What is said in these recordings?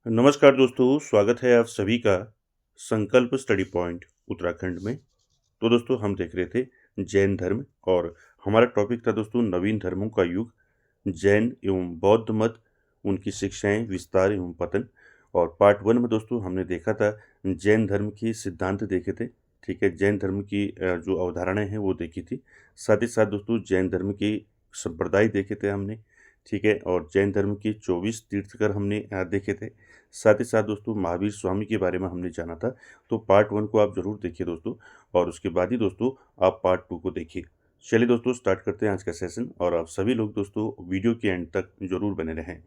नमस्कार दोस्तों, स्वागत है आप सभी का संकल्प स्टडी पॉइंट उत्तराखंड में। तो दोस्तों हम देख रहे थे जैन धर्म और हमारा टॉपिक था दोस्तों नवीन धर्मों का युग, जैन एवं बौद्ध मत, उनकी शिक्षाएं, विस्तार एवं पतन। और पार्ट 1 में दोस्तों हमने देखा था जैन धर्म की सिद्धांत देखे थे। ठीक है, जैन धर्म की जो अवधारणाएं हैं वो देखी थी। साथ ही साथ दोस्तों जैन धर्म की संप्रदाय देखे थे हमने। ठीक है, और जैन धर्म की 24 तीर्थकर हमने देखे थे। साथ ही साथ दोस्तों महावीर स्वामी के बारे में हमने जाना था। तो पार्ट 1 को आप ज़रूर देखिए दोस्तों, और उसके बाद ही दोस्तों आप पार्ट 2 को देखिए। चलिए दोस्तों स्टार्ट करते हैं आज का सेशन, और आप सभी लोग दोस्तों वीडियो के एंड तक जरूर बने रहें।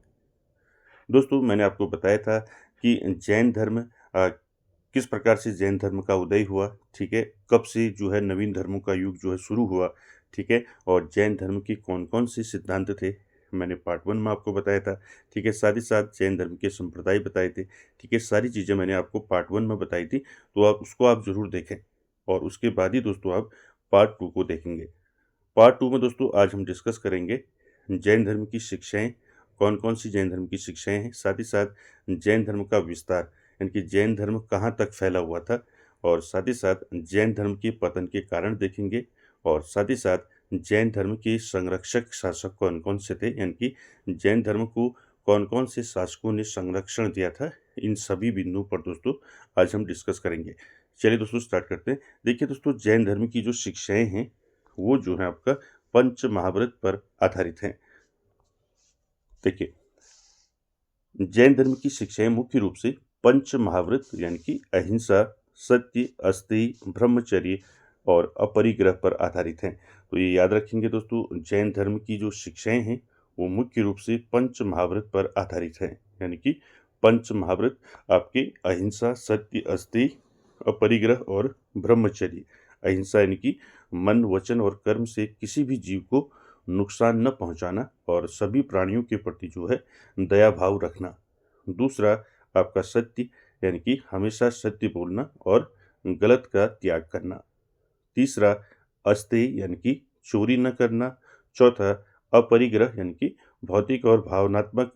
दोस्तों मैंने आपको बताया था कि जैन धर्म किस प्रकार से जैन धर्म का उदय हुआ। ठीक है, कब से जो है नवीन धर्मों का युग जो है शुरू हुआ। ठीक है, और जैन धर्म के कौन कौन से सिद्धांत थे मैंने पार्ट 1 में आपको बताया था। ठीक है, साथ ही साथ जैन धर्म के संप्रदाय बताए थे। ठीक है, सारी चीज़ें मैंने आपको पार्ट 1 में बताई थी, तो आप उसको आप ज़रूर देखें, और उसके बाद ही दोस्तों आप पार्ट 2 को देखेंगे। पार्ट 2 में दोस्तों आज हम डिस्कस करेंगे जैन धर्म की शिक्षाएं, कौन कौन सी जैन धर्म की शिक्षाएं हैं, साथ ही साथ जैन धर्म का विस्तार, यानी कि जैन धर्म कहाँ तक फैला हुआ था, और साथ ही साथ जैन धर्म के पतन के कारण देखेंगे, और साथ ही साथ जैन धर्म के संरक्षक शासक कौन कौन से थे, यानी कि जैन धर्म को कौन कौन से शासकों ने संरक्षण दिया था। इन सभी बिंदुओं पर दोस्तों आज हम डिस्कस करेंगे। चलिए दोस्तों स्टार्ट करते हैं। देखिए दोस्तों, जैन धर्म की जो शिक्षाएं हैं वो जो है आपका पंच महाव्रत पर आधारित हैं। देखिए, जैन धर्म की शिक्षाएं मुख्य रूप से पंच महाव्रत यानी कि अहिंसा, सत्य, अस्तेय, ब्रह्मचर्य और अपरिग्रह पर आधारित हैं। तो ये याद रखेंगे दोस्तों, जैन धर्म की जो शिक्षाएं हैं वो मुख्य रूप से पंच महाव्रत पर आधारित हैं। यानी कि पंच महाव्रत आपके अहिंसा, सत्य, अस्तेय, अपरिग्रह और ब्रह्मचर्य। अहिंसा यानी कि मन, वचन और कर्म से किसी भी जीव को नुकसान न पहुंचाना, और सभी प्राणियों के प्रति जो है दया भाव रखना। दूसरा आपका सत्य, यानी कि हमेशा सत्य बोलना और गलत का त्याग करना। तीसरा अस्तेय, यानी कि चोरी न करना। चौथा अपरिग्रह, यानी कि भौतिक और भावनात्मक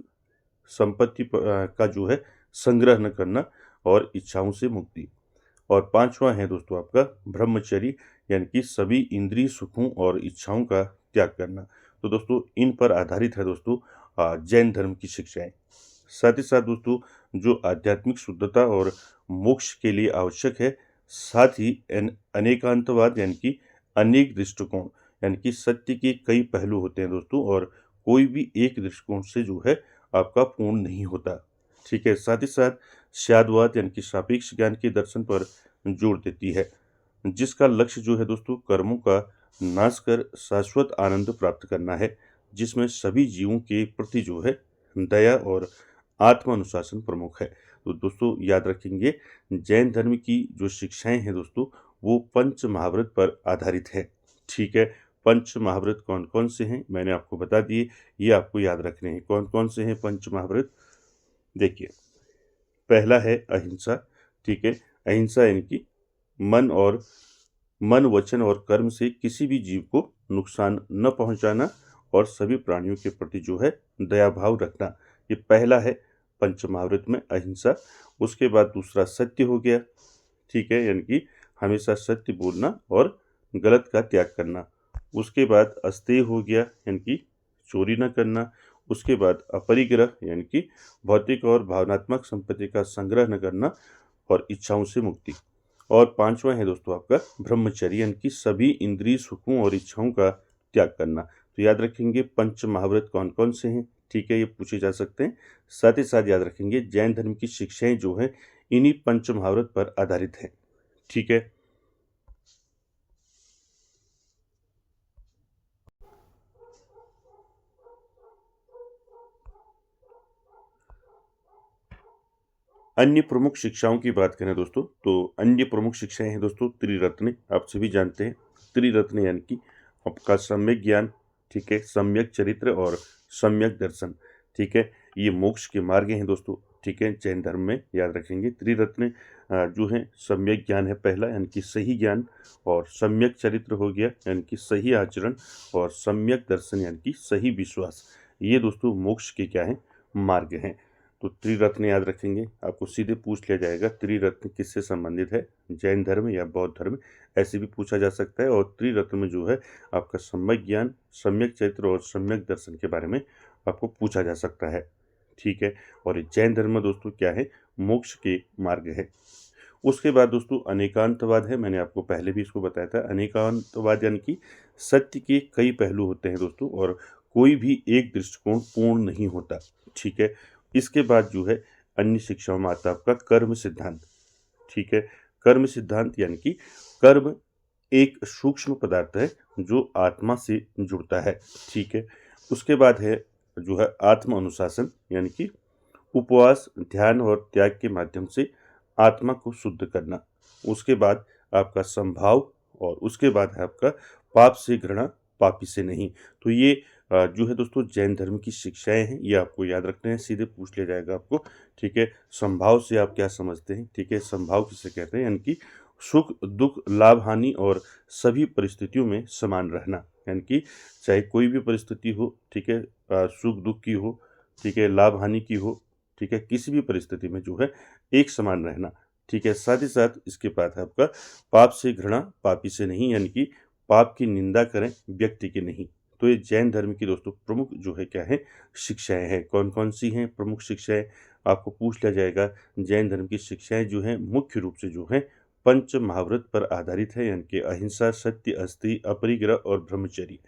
संपत्ति का जो है संग्रह न करना और इच्छाओं से मुक्ति। और पांचवा है दोस्तों आपका ब्रह्मचर्य, यानी कि सभी इंद्रिय सुखों और इच्छाओं का त्याग करना। तो दोस्तों इन पर आधारित है दोस्तों जैन धर्म की शिक्षाएं। साथ ही साथ दोस्तों जो आध्यात्मिक शुद्धता और मोक्ष के लिए आवश्यक है, साथ ही अनेकांतवाद यानी कि अनेक दृष्टिकोण, यानी कि सत्य के कई पहलू होते हैं दोस्तों, और कोई भी एक दृष्टिकोण से जो है आपका पूर्ण नहीं होता। ठीक है, साथ ही साथ स्यादवाद यानी कि सापेक्ष ज्ञान के दर्शन पर जोर देती है, जिसका लक्ष्य जो है दोस्तों कर्मों का नाश कर शाश्वत आनंद प्राप्त करना है, जिसमें सभी जीवों के प्रति जो है दया और आत्म अनुशासन प्रमुख है। तो दोस्तों याद रखेंगे, जैन धर्म की जो शिक्षाएं हैं दोस्तों वो पंच महाव्रत पर आधारित है। ठीक है, पंच महाव्रत कौन कौन से हैं मैंने आपको बता दिए, ये आपको याद रखने हैं। कौन कौन से हैं पंच महाव्रत, देखिए, पहला है अहिंसा। ठीक है, अहिंसा यानी कि मन, वचन और कर्म से किसी भी जीव को नुकसान न पहुंचाना और सभी प्राणियों के प्रति जो है दया भाव रखना। ये पहला है पंच महाव्रत में अहिंसा। उसके बाद दूसरा सत्य हो गया। ठीक है, यानी कि हमेशा सत्य बोलना और गलत का त्याग करना। उसके बाद अस्तेय हो गया, यानी कि चोरी न करना। उसके बाद अपरिग्रह, यानी कि भौतिक और भावनात्मक संपत्ति का संग्रह न करना और इच्छाओं से मुक्ति। और पांचवा है दोस्तों आपका ब्रह्मचर्य, यानी कि सभी इंद्रिय सुखों और इच्छाओं का त्याग करना। तो याद रखेंगे पंच महाव्रत कौन कौन से हैं। ठीक है, ये पूछे जा सकते हैं। साथ ही साथ याद रखेंगे जैन धर्म की शिक्षाएं जो हैं इन्हीं पंच महाव्रत पर आधारित हैं। ठीक है, अन्य प्रमुख शिक्षाओं की बात करें दोस्तों, तो अन्य प्रमुख शिक्षाएं हैं दोस्तों त्रिरत्न। आप सभी जानते हैं त्रिरत्न यानी कि आपका सम्यक ज्ञान, ठीक है, सम्यक चरित्र और सम्यक दर्शन। ठीक है, ये मोक्ष के मार्ग हैं दोस्तों। ठीक है, जैन धर्म में याद रखेंगे त्रिरत्न जो है सम्यक ज्ञान है पहला, यानी कि सही ज्ञान, और सम्यक चरित्र हो गया यानी कि सही आचरण, और सम्यक दर्शन यानी कि सही विश्वास। ये दोस्तों मोक्ष के क्या हैं, मार्ग हैं। तो त्रिरत्न याद रखेंगे। आपको सीधे पूछ लिया जाएगा त्रिरत्न किससे संबंधित है, जैन धर्म या बौद्ध धर्म, ऐसे भी पूछा जा सकता है। और त्रिरत्न में जो है आपका सम्यक ज्ञान, सम्यक चरित्र और सम्यक दर्शन के बारे में आपको पूछा जा सकता है। ठीक है। और जैन धर्म में दोस्तों क्या है, मोक्ष के मार्ग है। उसके बाद दोस्तों अनेकांतवाद है। मैंने आपको पहले भी इसको बताया था। अनेकांतवाद यानी कि सत्य के कई पहलू होते हैं दोस्तों, और कोई भी एक दृष्टिकोण पूर्ण नहीं होता। ठीक है। इसके बाद जो है अन्य शिक्षाओं में आता है आपका कर्म सिद्धांत। ठीक है। कर्म सिद्धांत यानी कि कर्म एक सूक्ष्म पदार्थ है जो आत्मा से जुड़ता है। ठीक है। उसके बाद है जो है आत्म अनुशासन, यानी कि उपवास, ध्यान और त्याग के माध्यम से आत्मा को शुद्ध करना। उसके बाद आपका संभाव, और उसके बाद है आपका पाप से घृणा, पापी से नहीं। तो ये जो है दोस्तों जैन धर्म की शिक्षाएं हैं, ये आपको याद रखना है। सीधे पूछ लिया जाएगा आपको। ठीक है। संभाव से आप क्या समझते हैं? ठीक है। संभाव किसे कहते हैं? यानी कि सुख दुख, लाभ हानि और सभी परिस्थितियों में समान रहना। यानी कि चाहे कोई भी परिस्थिति हो, ठीक है, सुख दुख की हो, ठीक है, लाभ हानि की हो, ठीक है, किसी भी परिस्थिति में जो है एक समान रहना। ठीक है। साथ ही साथ इसके बाद है आपका पाप से घृणा, पापी से नहीं, यानी कि पाप की निंदा करें, व्यक्ति की नहीं। तो ये जैन धर्म की दोस्तों प्रमुख जो है क्या है, शिक्षाएं हैं। कौन कौन सी हैं प्रमुख शिक्षाएं? आपको पूछ लिया जाएगा। जैन धर्म की शिक्षाएं जो हैं मुख्य रूप से जो है पंच महाव्रत पर आधारित है, यानी कि अहिंसा, सत्य, अस्ति, अपरिग्रह और ब्रह्मचर्य।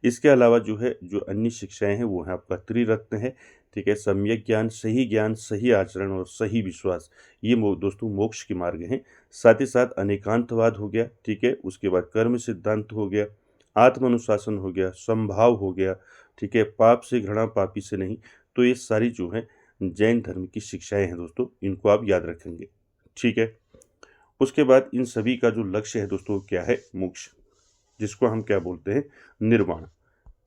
इसके अलावा जो है जो अन्य शिक्षाएं हैं वो है आपका त्रिरत्न है। ठीक है। सम्यक ज्ञान, सही आचरण और सही विश्वास, ये दोस्तों मोक्ष के मार्ग हैं। साथ ही साथ अनेकांतवाद हो गया। ठीक है। उसके बाद कर्म सिद्धांत हो गया, आत्म अनुशासन हो गया, संभाव हो गया, ठीक है, पाप से घृणा, पापी से नहीं। तो ये सारी जो है जैन धर्म की शिक्षाएं हैं दोस्तों, इनको आप याद रखेंगे। ठीक है। उसके बाद इन सभी का जो लक्ष्य है दोस्तों क्या है, मोक्ष, जिसको हम क्या बोलते हैं, निर्वाण।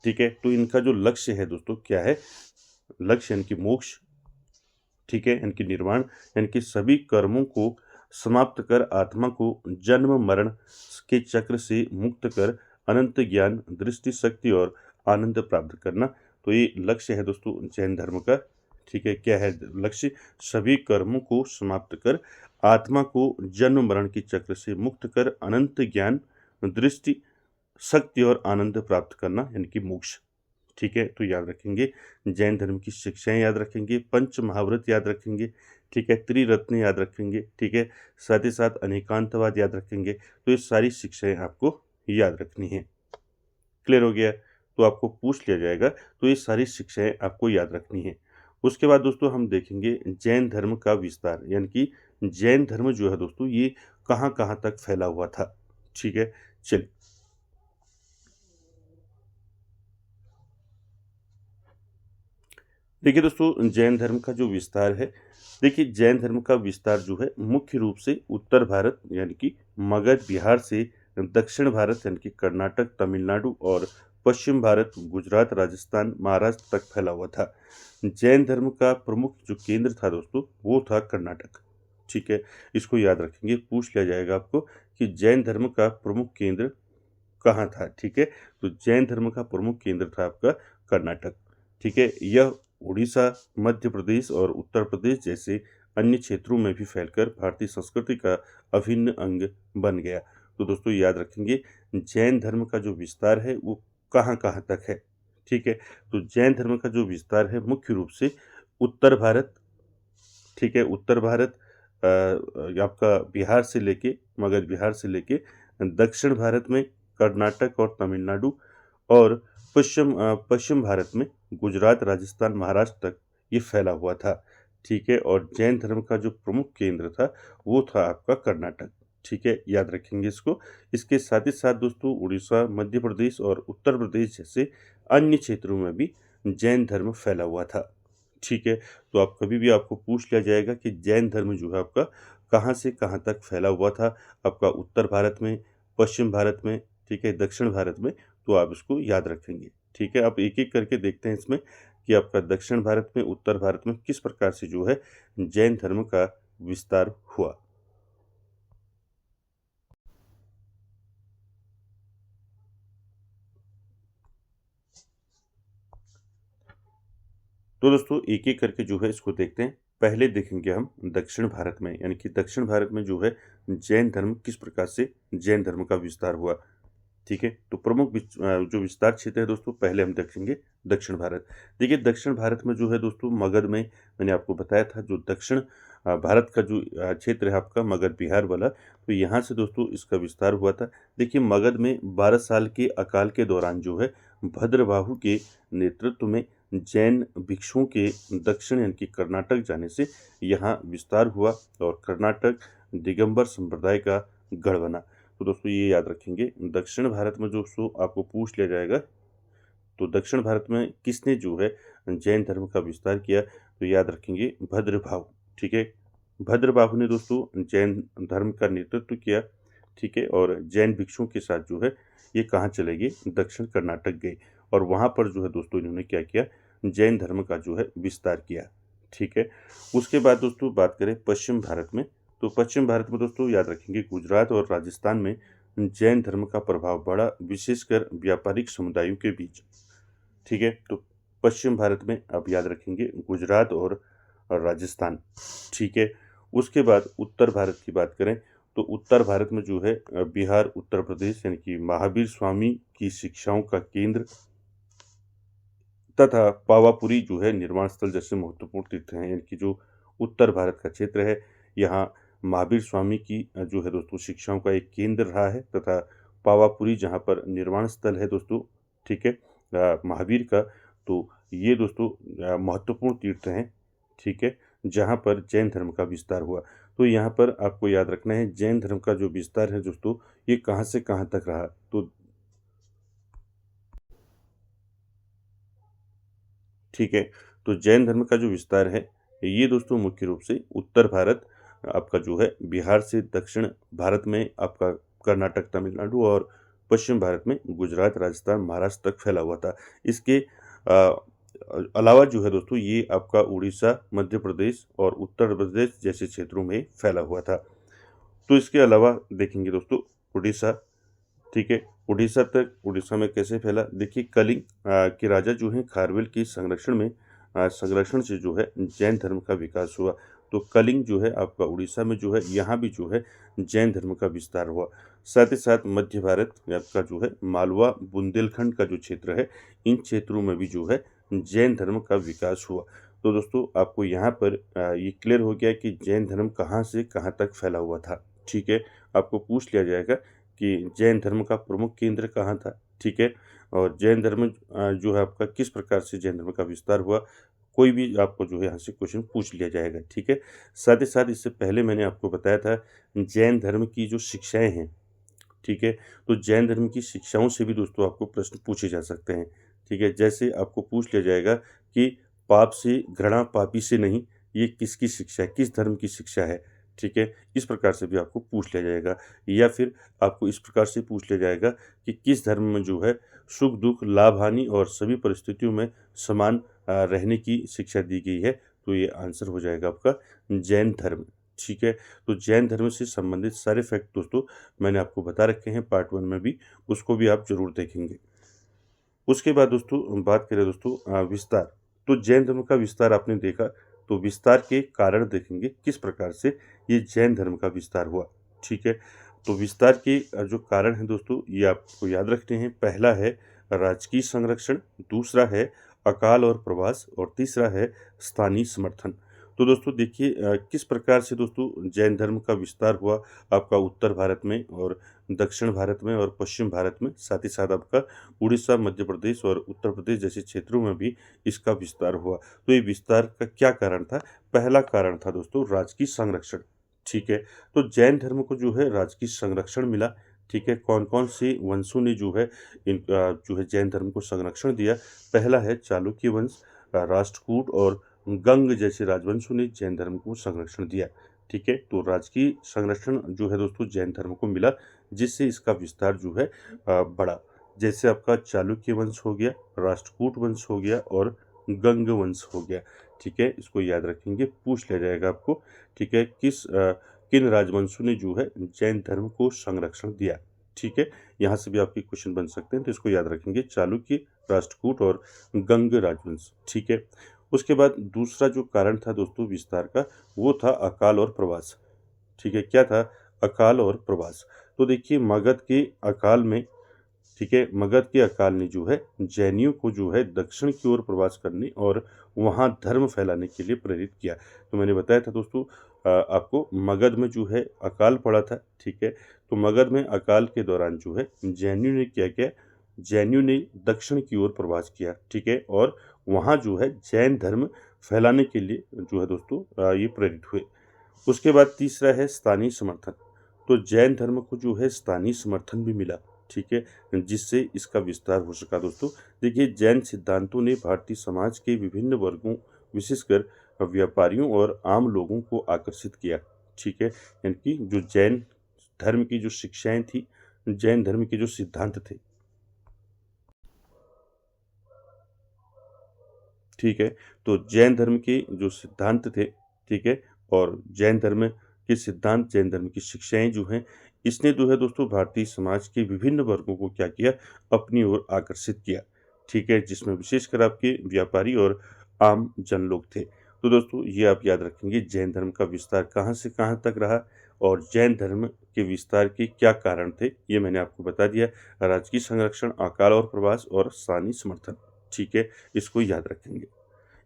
ठीक है। तो इनका जो लक्ष्य है दोस्तों क्या है, लक्ष्य यानी कि मोक्ष, ठीक है, यानी कि निर्वाण, यानी कि सभी कर्मों को समाप्त कर आत्मा को जन्म मरण के चक्र से मुक्त कर अनंत ज्ञान, दृष्टि, शक्ति और आनंद प्राप्त करना। तो ये लक्ष्य है दोस्तों जैन धर्म का। ठीक है। क्या है लक्ष्य? सभी कर्मों को समाप्त कर आत्मा को जन्म मरण के चक्र से मुक्त कर अनंत ज्ञान, दृष्टि, शक्ति और आनंद प्राप्त करना, यानी कि मोक्ष। ठीक है। तो याद रखेंगे जैन धर्म की शिक्षाएं, याद रखेंगे पंच महाव्रत याद रखेंगे, ठीक है, त्रिरत्न याद रखेंगे, ठीक है, साथ ही साथ अनेकांतवाद याद रखेंगे। तो ये सारी शिक्षाएं आपको याद रखनी है। क्लियर हो गया? तो आपको पूछ लिया जाएगा तो ये सारी शिक्षाएं आपको याद रखनी है। उसके बाद दोस्तों हम देखेंगे जैन धर्म का विस्तार, यानी कि जैन धर्म जो है दोस्तों ये कहाँ कहाँ तक फैला हुआ था। ठीक है। चलिए देखिए दोस्तों जैन धर्म का जो विस्तार है, देखिए जैन धर्म का विस्तार जो है मुख्य रूप से उत्तर भारत यानी कि मगध, बिहार से दक्षिण भारत यानी कि कर्नाटक, तमिलनाडु और पश्चिम भारत, गुजरात, राजस्थान, महाराष्ट्र तक फैला हुआ था। जैन धर्म का प्रमुख जो केंद्र था दोस्तों वो था कर्नाटक। ठीक है। इसको याद रखेंगे, पूछ लिया जाएगा आपको कि जैन धर्म का प्रमुख केंद्र कहाँ था। ठीक है। तो जैन धर्म का प्रमुख केंद्र था आपका कर्नाटक। ठीक है। यह उड़ीसा, मध्य प्रदेश और उत्तर प्रदेश जैसे अन्य क्षेत्रों में भी फैलकर भारतीय संस्कृति का अभिन्न अंग बन गया। तो दोस्तों याद रखेंगे जैन धर्म का जो विस्तार है वो कहाँ कहाँ तक है। ठीक है। तो जैन धर्म का जो विस्तार है मुख्य रूप से उत्तर भारत, ठीक है, उत्तर भारत आपका बिहार से लेके, मगध बिहार से लेके दक्षिण भारत में कर्नाटक और तमिलनाडु, और पश्चिम भारत में गुजरात, राजस्थान, महाराष्ट्र तक ये फैला हुआ था। ठीक है। और जैन धर्म का जो प्रमुख केंद्र था वो था आपका कर्नाटक। ठीक है। याद रखेंगे इसको। इसके साथ ही साथ दोस्तों उड़ीसा, मध्य प्रदेश और उत्तर प्रदेश जैसे अन्य क्षेत्रों में भी जैन धर्म फैला हुआ था। ठीक है। तो आप कभी भी आपको पूछ लिया जाएगा कि जैन धर्म जो है आपका कहाँ से कहाँ तक फैला हुआ था, आपका उत्तर भारत में, पश्चिम भारत में, ठीक है, दक्षिण भारत में, तो आप इसको याद रखेंगे। ठीक है। आप एक एक करके देखते हैं इसमें कि आपका दक्षिण भारत में, उत्तर भारत में किस प्रकार से जो है जैन धर्म का विस्तार हुआ। तो दोस्तों एक एक करके जो है इसको देखते हैं। पहले देखेंगे हम दक्षिण भारत में, यानी कि दक्षिण भारत में जो है जैन धर्म किस प्रकार से जैन धर्म का विस्तार हुआ। ठीक है, तो प्रमुख जो विस्तार क्षेत्र है दोस्तों, पहले हम देखेंगे दक्षिण भारत। देखिए दक्षिण भारत में जो है दोस्तों मगध में, मैंने आपको बताया था जो दक्षिण भारत का जो क्षेत्र है आपका मगध बिहार वाला, तो यहाँ से दोस्तों इसका विस्तार हुआ था। देखिए मगध में 12 साल के अकाल के दौरान जो है भद्रबाहु के नेतृत्व में जैन भिक्षुओं के दक्षिण यानी कि कर्नाटक जाने से यहाँ विस्तार हुआ और कर्नाटक दिगंबर संप्रदाय का गढ़ बना। तो दोस्तों ये याद रखेंगे, दक्षिण भारत में दोस्तों आपको पूछ लिया जाएगा तो दक्षिण भारत में किसने जो है जैन धर्म का विस्तार किया, तो याद रखेंगे भद्रबाहु। ठीक है, भद्रबाहु ने दोस्तों जैन धर्म का नेतृत्व किया। ठीक है, और जैन भिक्षुओं के साथ जो है ये कहाँ चले गए, दक्षिण कर्नाटक गए और वहाँ पर जो है दोस्तों इन्होंने क्या किया, जैन धर्म का जो है विस्तार किया। ठीक है, उसके बाद दोस्तों बात करें पश्चिम भारत में, तो पश्चिम भारत में दोस्तों याद रखेंगे गुजरात और राजस्थान में जैन धर्म का प्रभाव बढ़ा, विशेषकर व्यापारिक समुदायों के बीच। ठीक है, तो पश्चिम भारत में आप याद रखेंगे गुजरात और राजस्थान। ठीक है, उसके बाद उत्तर भारत की बात करें तो उत्तर भारत में जो है बिहार, उत्तर प्रदेश यानी कि महावीर स्वामी की शिक्षाओं का केंद्र तथा पावापुरी जो है निर्माण स्थल जैसे महत्वपूर्ण तीर्थ हैं, यानी कि जो उत्तर भारत का क्षेत्र है यहाँ महावीर स्वामी की जो है दोस्तों शिक्षाओं का एक केंद्र रहा है, तथा पावापुरी जहाँ पर निर्माण स्थल है दोस्तों, ठीक है, महावीर का, तो ये दोस्तों महत्वपूर्ण तीर्थ हैं। ठीक है, जहाँ पर जैन धर्म का विस्तार हुआ। तो यहाँ पर आपको याद रखना है जैन धर्म का जो विस्तार है दोस्तों ये कहाँ से कहाँ तक रहा। तो ठीक है, तो जैन धर्म का जो विस्तार है ये दोस्तों मुख्य रूप से उत्तर भारत आपका जो है बिहार से दक्षिण भारत में आपका कर्नाटक, तमिलनाडु और पश्चिम भारत में गुजरात, राजस्थान, महाराष्ट्र तक फैला हुआ था। इसके अ, अलावा जो है दोस्तों ये आपका उड़ीसा, मध्य प्रदेश और उत्तर प्रदेश जैसे क्षेत्रों में फैला हुआ था। तो इसके अलावा देखेंगे दोस्तों उड़ीसा। ठीक है, उड़ीसा में कैसे फैला, देखिए कलिंग के राजा जो हैं खारवेल के संरक्षण से जो है जैन धर्म का विकास हुआ। तो कलिंग जो है आपका उड़ीसा में जो है यहाँ भी जो है जैन धर्म का विस्तार हुआ। साथ ही साथ मध्य भारत में आपका जो है मालवा, बुंदेलखंड का जो क्षेत्र है, इन क्षेत्रों में भी जो है जैन धर्म का विकास हुआ। तो दोस्तों आपको यहाँ पर ये क्लियर हो गया कि जैन धर्म कहाँ से कहाँ तक फैला हुआ था। ठीक है, आपको पूछ लिया जाएगा कि जैन धर्म का प्रमुख केंद्र कहाँ था। ठीक है, और जैन धर्म जो है आपका किस प्रकार से जैन धर्म का विस्तार हुआ, कोई भी आपको जो है यहाँ से क्वेश्चन पूछ लिया जाएगा। ठीक है, साथ ही साथ इससे पहले मैंने आपको बताया था जैन धर्म की जो शिक्षाएं हैं, ठीक है, तो जैन धर्म की शिक्षाओं से भी दोस्तों आपको प्रश्न पूछे जा सकते हैं। ठीक है, जैसे आपको पूछ लिया जाएगा कि पाप से घृणा, पापी से नहीं, ये किसकी शिक्षा है, किस धर्म की शिक्षा है। ठीक है, इस प्रकार से भी आपको पूछ लिया जाएगा, या फिर आपको इस प्रकार से पूछ लिया जाएगा कि किस धर्म में जो है सुख दुख, लाभ हानि और सभी परिस्थितियों में समान रहने की शिक्षा दी गई है। तो ये आंसर हो जाएगा आपका जैन धर्म। ठीक है, तो जैन धर्म से संबंधित सारे फैक्ट दोस्तों मैंने आपको बता रखे हैं पार्ट 1 में भी, उसको भी आप जरूर देखेंगे। उसके बाद दोस्तों बात करें दोस्तों विस्तार, तो जैन धर्म का विस्तार आपने देखा, तो विस्तार के कारण देखेंगे किस प्रकार से ये जैन धर्म का विस्तार हुआ। ठीक है, तो विस्तार के जो कारण हैं दोस्तों ये आपको याद रखने हैं। पहला है राजकीय संरक्षण, दूसरा है अकाल और प्रवास और तीसरा है स्थानीय समर्थन। तो दोस्तों देखिए किस प्रकार से दोस्तों जैन धर्म का विस्तार हुआ आपका उत्तर भारत में और दक्षिण भारत में और पश्चिम भारत में, साथ ही साथ आपका उड़ीसा, मध्य प्रदेश और उत्तर प्रदेश जैसे क्षेत्रों में भी इसका विस्तार हुआ। तो ये विस्तार का क्या कारण था, पहला कारण था दोस्तों राजकीय संरक्षण। ठीक है, तो जैन धर्म को जो है राजकीय संरक्षण मिला। ठीक है, कौन कौन से वंशों ने जो है जो है जैन धर्म को संरक्षण दिया, पहला है चालुक्य वंश, राष्ट्रकूट और गंग जैसे राजवंशों ने जैन धर्म को संरक्षण दिया। ठीक है, तो राजकीय संरक्षण जो है दोस्तों जैन धर्म को मिला, जिससे इसका विस्तार जो है बढ़ा। जैसे आपका चालुक्य वंश हो गया, राष्ट्रकूट वंश हो गया और गंग वंश हो गया। ठीक है, इसको याद रखेंगे, पूछ लिया जाएगा आपको। ठीक है, किन राजवंशों ने जो है जैन धर्म को संरक्षण दिया। ठीक है, यहाँ से भी आपके क्वेश्चन बन सकते हैं, तो इसको याद रखेंगे, चालुक्य, राष्ट्रकूट और गंग राजवंश। ठीक है, उसके बाद दूसरा जो कारण था दोस्तों विस्तार का, वो था अकाल और प्रवास। ठीक है, क्या था? अकाल और प्रवास। तो देखिए मगध के अकाल में, ठीक है, मगध के अकाल ने जो है जैनियों को जो है दक्षिण की ओर प्रवास करने और वहाँ धर्म फैलाने के लिए प्रेरित किया। तो मैंने बताया था दोस्तों आपको मगध में जो है अकाल पड़ा था, ठीक है। तो मगध में अकाल के दौरान जो है जैनियों ने क्या किया, जैनियों ने दक्षिण की ओर प्रवास किया, ठीक है, और वहाँ जो है जैन धर्म फैलाने के लिए जो है दोस्तों ये प्रेरित हुए। उसके बाद तीसरा है स्थानीय समर्थन। तो जैन धर्म को जो है स्थानीय समर्थन भी मिला, ठीक है, जिससे इसका विस्तार हो सका दोस्तों। देखिए जैन सिद्धांतों ने भारतीय समाज के विभिन्न वर्गों, विशेषकर व्यापारियों और आम लोगों को आकर्षित किया, ठीक है। यानी कि जो जैन धर्म की जो शिक्षाएं थी, जैन धर्म के जो सिद्धांत थे, ठीक है, तो जैन धर्म के जो सिद्धांत थे, ठीक है, और जैन धर्म के सिद्धांत, जैन धर्म की शिक्षाएं जो हैं, इसने जो है दोस्तों भारतीय समाज के विभिन्न वर्गों को क्या किया, अपनी ओर आकर्षित किया, ठीक है, जिसमें विशेषकर आपके व्यापारी और आम जन लोग थे। तो दोस्तों ये आप याद रखेंगे जैन धर्म का विस्तार कहाँ से कहाँ तक रहा और जैन धर्म के विस्तार के क्या कारण थे, ये मैंने आपको बता दिया। राजकीय संरक्षण, अकाल और प्रवास और स्थानीय समर्थन, ठीक है, इसको याद रखेंगे।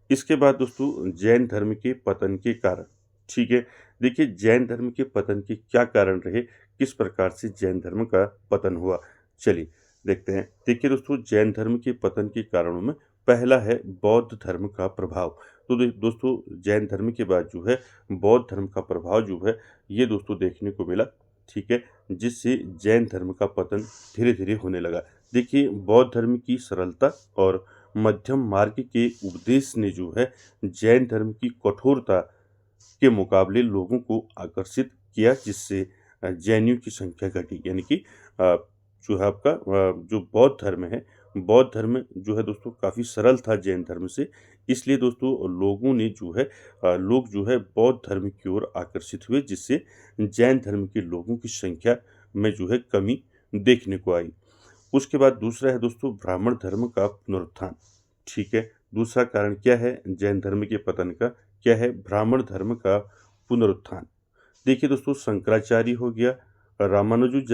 इसके बाद दोस्तों जैन धर्म के पतन के कारण, ठीक है। देखिए जैन धर्म के पतन के क्या कारण रहे, किस प्रकार से जैन धर्म का पतन हुआ, चलिए देखते हैं। देखिए दोस्तों जैन धर्म के पतन के कारणों में पहला है बौद्ध धर्म का प्रभाव। तो दोस्तों जैन धर्म के बाद जो है बौद्ध धर्म का प्रभाव जो है ये दोस्तों देखने को मिला, ठीक है, जिससे जैन धर्म का पतन धीरे धीरे होने लगा। देखिए बौद्ध धर्म की सरलता और मध्यम मार्ग के उपदेश ने जो है जैन धर्म की कठोरता के मुकाबले लोगों को आकर्षित किया, जिससे जैनियों की संख्या घटी। यानी कि जो है आपका जो बौद्ध धर्म है, बौद्ध धर्म जो है दोस्तों काफ़ी सरल था जैन धर्म से, इसलिए दोस्तों लोगों ने जो है लोग जो है बौद्ध धर्म की ओर आकर्षित हुए, जिससे जैन धर्म के लोगों की संख्या में जो है कमी देखने को आई। उसके बाद दूसरा है दोस्तों ब्राह्मण धर्म का पुनरुत्थान, ठीक है। दूसरा कारण क्या है जैन धर्म के पतन का, क्या है? ब्राह्मण धर्म का पुनरुत्थान। देखिए दोस्तों शंकराचार्य हो गया, रामानुज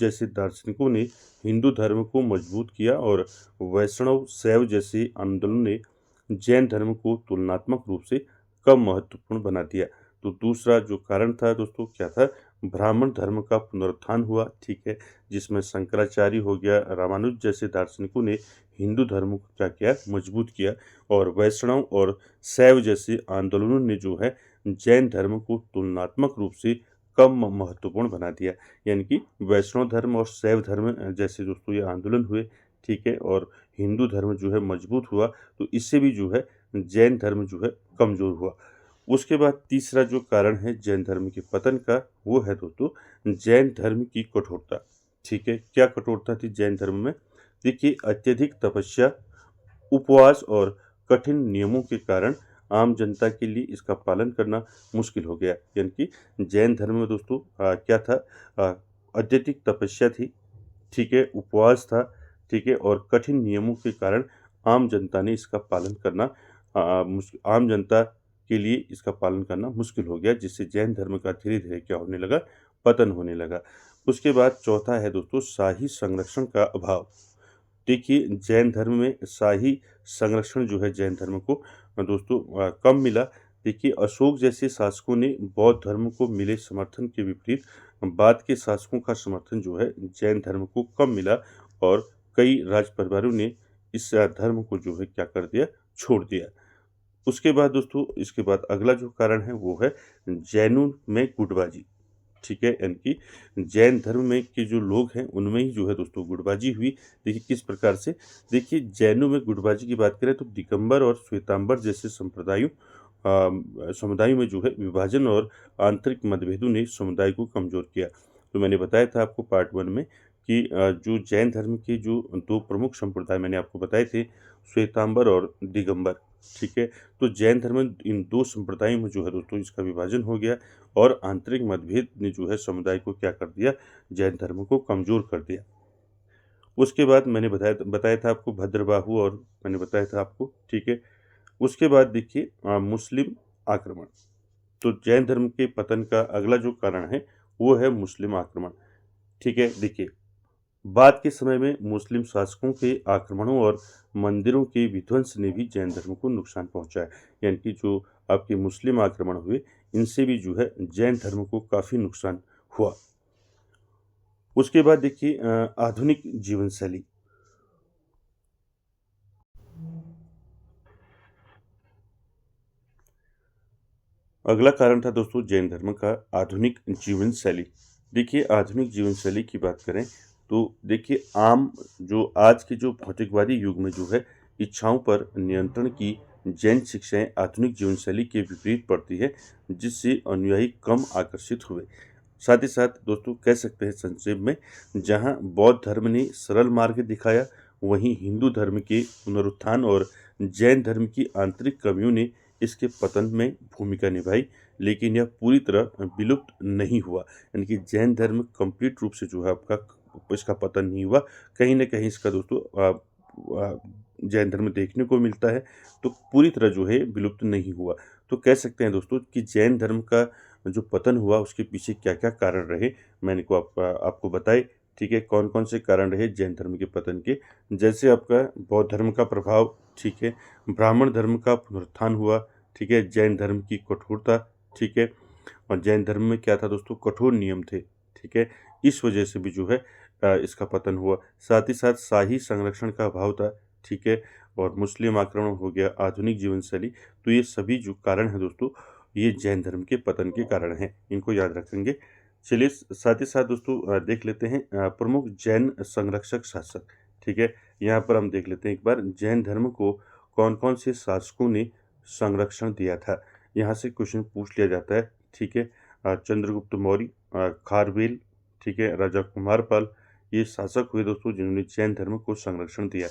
जैसे दार्शनिकों ने हिंदू धर्म को मजबूत किया और वैष्णव शैव जैसे आंदोलन ने जैन धर्म को तुलनात्मक रूप से कम महत्वपूर्ण बना दिया। तो दूसरा जो कारण था दोस्तों क्या था? ब्राह्मण धर्म का पुनरुत्थान हुआ, ठीक है, जिसमें शंकराचार्य हो गया, रामानुज जैसे दार्शनिकों ने हिंदू धर्म को क्या किया, मजबूत किया, और वैष्णव और शैव जैसे आंदोलनों ने जो है जैन धर्म को तुलनात्मक रूप से कम महत्वपूर्ण बना दिया। यानी कि वैष्णव धर्म और शैव धर्म जैसे दोस्तों ये आंदोलन हुए, ठीक है, और हिंदू धर्म जो है मजबूत हुआ, तो इससे भी जो है जैन धर्म जो है कमज़ोर हुआ। उसके बाद तीसरा जो कारण है जैन धर्म के पतन का, वो है दोस्तों जैन धर्म की कठोरता, ठीक है। क्या कठोरता थी जैन धर्म में? देखिए अत्यधिक तपस्या, उपवास और कठिन नियमों के कारण आम जनता के लिए इसका पालन करना मुश्किल हो गया। यानी कि जैन धर्म में दोस्तों क्या था? अत्यधिक तपस्या थी, ठीक है, उपवास था, ठीक है, और कठिन नियमों के कारण आम जनता ने इसका पालन करना आम जनता के लिए इसका पालन करना मुश्किल हो गया, जिससे जैन धर्म का धीरे-धीरे क्या होने लगा? पतन होने लगा। उसके बाद चौथा है दोस्तों शाही संरक्षण का अभाव। देखिए जैन धर्म में शाही संरक्षण जो है जैन धर्म को दोस्तों कम मिला। देखिए अशोक जैसे शासकों ने बौद्ध धर्म को मिले समर्थन के विपरीत बाद के शासकों का समर्थन जो है जैन धर्म को कम मिला, और कई राज परिवारों ने इस धर्म को जो है क्या कर दिया? छोड़ दिया। उसके बाद दोस्तों इसके बाद अगला जो कारण है वो है जैनों में गुटबाजी, ठीक है, यानी कि जैन धर्म में के जो लोग हैं उनमें ही जो है दोस्तों गुटबाजी हुई। देखिए किस प्रकार से? देखिए जैनों में गुटबाजी की बात करें तो दिगंबर और श्वेतांबर जैसे समुदायों में जो है विभाजन और आंतरिक मतभेदों ने समुदाय को कमजोर किया। तो मैंने बताया था आपको पार्ट 1 में कि जो जैन धर्म के जो 2 प्रमुख संप्रदाय मैंने आपको बताए थे, श्वेतांबर और दिगंबर, ठीक है। तो जैन धर्म इन 2 संप्रदायों में जो है दोस्तों इसका विभाजन हो गया, और आंतरिक मतभेद ने जो है समुदाय को क्या कर दिया? जैन धर्म को कमज़ोर कर दिया। उसके बाद मैंने बताया था आपको भद्रबाहु, और मैंने बताया था आपको, ठीक है। उसके बाद देखिए मुस्लिम आक्रमण। तो जैन धर्म के पतन का अगला जो कारण है वो है मुस्लिम आक्रमण। ठीक है, देखिए बाद के समय में मुस्लिम शासकों के आक्रमणों और मंदिरों के विध्वंस ने भी जैन धर्म को नुकसान पहुंचाया। यानी कि जो आपके मुस्लिम आक्रमण हुए, इनसे भी जो है जैन धर्म को काफ़ी नुकसान हुआ। उसके बाद देखिए आधुनिक जीवन शैली। अगला कारण था दोस्तों जैन धर्म का आधुनिक जीवन शैली। देखिए आधुनिक जीवन शैली की बात करें तो देखिए आम जो आज के जो भौतिकवादी युग में जो है इच्छाओं पर नियंत्रण की जैन शिक्षाएं आधुनिक जीवन शैली के विपरीत पड़ती है, जिससे अनुयायी कम आकर्षित हुए। साथ ही साथ दोस्तों कह सकते हैं संक्षेप में, जहां बौद्ध धर्म ने सरल मार्ग दिखाया, वहीं हिंदू धर्म के पुनरुत्थान और जैन धर्म की आंतरिक कमियों ने इसके पतन में भूमिका निभाई, लेकिन यह पूरी तरह विलुप्त नहीं हुआ। यानी कि जैन धर्म कंप्लीट रूप से जो है आपका इसका पतन नहीं हुआ। कहीं न कहीं इसका दोस्तों जैन धर्म देखने को मिलता है, तो पूरी तरह जो है विलुप्त नहीं हुआ। तो कह सकते हैं दोस्तों कि जैन धर्म का जो पतन हुआ उसके पीछे क्या-क्या कारण रहे, मैंने को आपको बताए। ठीक है, कौन-कौन से कारण रहे जैन धर्म के पतन के। जैसे आपका बौद्ध धर्म का प्रभाव, ठीक है, ब्राह्मण धर्म का पुनरुत्थान हुआ, ठीक है, जैन धर्म की कठोरता, ठीक है, और जैन धर्म में क्या था दोस्तों, कठोर नियम थे, ठीक है, इस वजह से भी जो है इसका पतन हुआ। साथ ही साथ शाही संरक्षण का अभाव था, ठीक है, और मुस्लिम आक्रमण हो गया, आधुनिक जीवन शैली। तो ये सभी जो कारण हैं दोस्तों, ये जैन धर्म के पतन के कारण हैं, इनको याद रखेंगे। चलिए साथ ही साथ दोस्तों देख लेते हैं प्रमुख जैन संरक्षक शासक। ठीक है, यहाँ पर हम देख लेते हैं एक बार जैन धर्म को कौन-कौन से शासकों ने संरक्षण दिया था। यहाँ से क्वेश्चन पूछ लिया जाता है। ठीक है, चंद्रगुप्त मौर्य, खारवेल, ठीक है, राजा कुमारपाल, ये शासक हुए दोस्तों जिन्होंने जैन धर्म को संरक्षण दिया।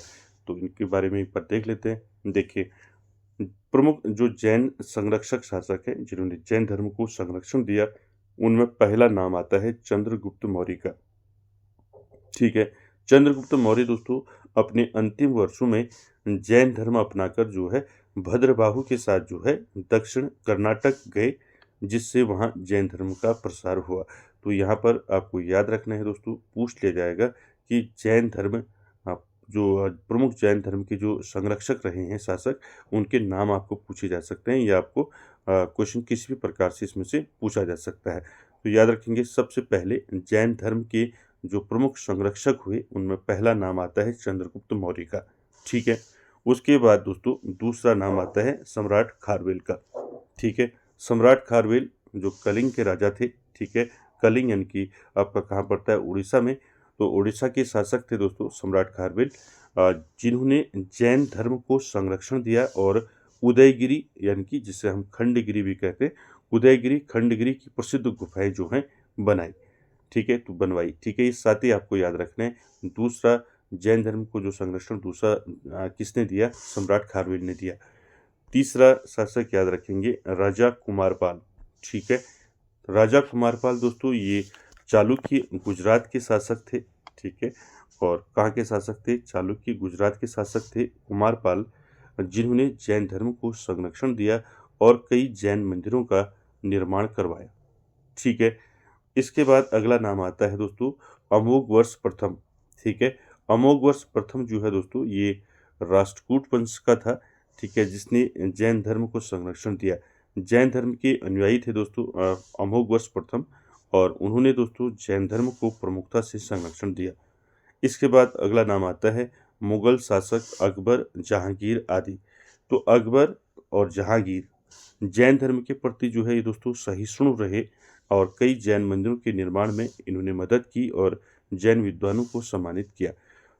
तो इनके बारे में एक बार देख लेते हैं। देखिए प्रमुख जो जैन संरक्षक शासक हैं जिन्होंने जैन धर्म को संरक्षण दिया, उनमें पहला नाम आता है चंद्रगुप्त मौर्य का। ठीक है, चंद्रगुप्त मौर्य दोस्तों अपने अंतिम वर्षों में जैन धर्म अपनाकर जो है भद्रबाहु के साथ जो है दक्षिण कर्नाटक गए, जिससे वहाँ जैन धर्म का प्रसार हुआ। तो यहाँ पर आपको याद रखना है दोस्तों, पूछ लिया जाएगा कि जैन धर्म जो प्रमुख जैन धर्म के जो संरक्षक रहे हैं शासक, उनके नाम आपको पूछे जा सकते हैं, या आपको क्वेश्चन किसी भी प्रकार से इसमें से पूछा जा सकता है। तो याद रखेंगे सबसे पहले जैन धर्म के जो प्रमुख संरक्षक हुए उनमें पहला नाम आता है चंद्रगुप्त मौर्य का। ठीक है, उसके बाद दोस्तों दूसरा नाम आता है सम्राट खारवेल का। ठीक है, सम्राट खारवेल जो कलिंग के राजा थे, ठीक है, कलिंग यानी कि आपका कहाँ पड़ता है, उड़ीसा में। तो उड़ीसा के शासक थे दोस्तों सम्राट खारवेल, जिन्होंने जैन धर्म को संरक्षण दिया और उदयगिरी यानी कि जिसे हम खंडगिरी भी कहते हैं, उदयगिरी खंडगिरी की प्रसिद्ध गुफाएं जो हैं बनाई। ठीक है, तो बनवाई। ठीक है, ये साथ ही आपको याद रखना है। दूसरा जैन धर्म को जो संरक्षण दूसरा किसने दिया, सम्राट खारवेल ने दिया। तीसरा शासक याद रखेंगे राजा कुमारपाल। ठीक है, राजा कुमारपाल दोस्तों ये चालुक्य गुजरात के शासक थे। ठीक है, और कहाँ के शासक थे, चालुक्य गुजरात के शासक थे कुमारपाल, जिन्होंने जैन धर्म को संरक्षण दिया और कई जैन मंदिरों का निर्माण करवाया। ठीक है, इसके बाद अगला नाम आता है दोस्तों अमोघवर्ष प्रथम। ठीक है, अमोघवर्ष प्रथम जो है दोस्तों ये राष्ट्रकूट वंश का था। ठीक है, जिसने जैन धर्म को संरक्षण दिया। जैन धर्म के अनुयायी थे दोस्तों अमोघवर्ष प्रथम, और उन्होंने दोस्तों जैन धर्म को प्रमुखता से संरक्षण दिया। इसके बाद अगला नाम आता है मुगल शासक अकबर, जहांगीर आदि। तो अकबर और जहांगीर जैन धर्म के प्रति जो है ये दोस्तों सहिष्णु रहे, और कई जैन मंदिरों के निर्माण में इन्होंने मदद की और जैन विद्वानों को सम्मानित किया।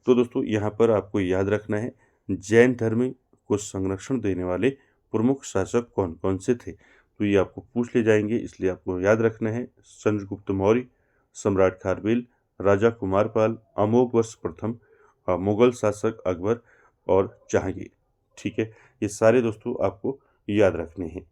तो दोस्तों यहाँ पर आपको याद रखना है जैन धर्म को संरक्षण देने वाले प्रमुख शासक कौन कौन से थे। तो ये आपको पूछ ले जाएंगे, इसलिए आपको याद रखना है चंद्रगुप्त मौर्य, सम्राट खारवेल, राजा कुमारपाल, अमोघवर्ष प्रथम, मुगल शासक अकबर और जहांगीर। ठीक है, ये सारे दोस्तों आपको याद रखने हैं।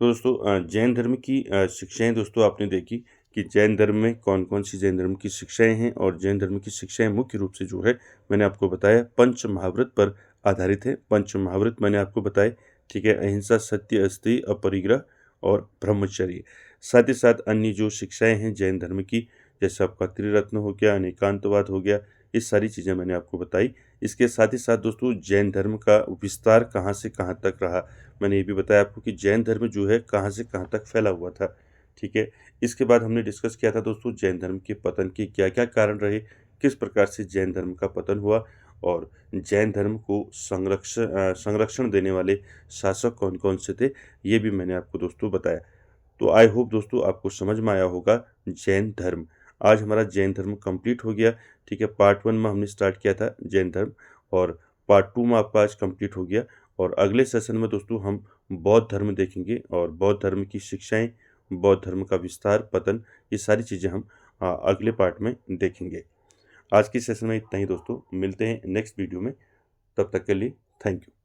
तो दोस्तों जैन धर्म की शिक्षाएं दोस्तों आपने देखी कि जैन धर्म में कौन कौन सी जैन धर्म की शिक्षाएं हैं। और जैन धर्म की शिक्षाएं मुख्य रूप से जो है मैंने आपको बताया पंच महाव्रत पर आधारित है। पंच महाव्रत मैंने आपको बताए, ठीक है, अहिंसा, सत्य, अस्तेय, अपरिग्रह और ब्रह्मचर्य। साथ ही साथ अन्य जो शिक्षाएं हैं जैन धर्म की, जैसे आपका त्रिरत्न हो गया, अनेकांतवाद हो गया, ये सारी चीज़ें मैंने आपको बताई। इसके साथ ही साथ दोस्तों जैन धर्म का विस्तार कहाँ से कहाँ तक रहा, मैंने ये भी बताया आपको कि जैन धर्म जो है कहाँ से कहाँ तक फैला हुआ था, ठीक है। इसके बाद हमने डिस्कस किया था दोस्तों जैन धर्म के पतन के क्या क्या कारण रहे, किस प्रकार से जैन धर्म का पतन हुआ, और जैन धर्म को संरक्षण देने वाले शासक कौन कौन से थे, ये भी मैंने आपको दोस्तों बताया। तो आई होप दोस्तों आपको समझ में आया होगा जैन धर्म। आज हमारा जैन धर्म कंप्लीट हो गया, ठीक है। पार्ट 1 में हमने स्टार्ट किया था जैन धर्म, और पार्ट 2 में आपका आज कंप्लीट हो गया। और अगले सेशन में दोस्तों हम बौद्ध धर्म देखेंगे, और बौद्ध धर्म की शिक्षाएं, बौद्ध धर्म का विस्तार, पतन, ये सारी चीज़ें हम अगले पार्ट में देखेंगे। आज की सेशन में इतना ही दोस्तों, मिलते हैं नेक्स्ट वीडियो में। तब तक के लिए थैंक यू।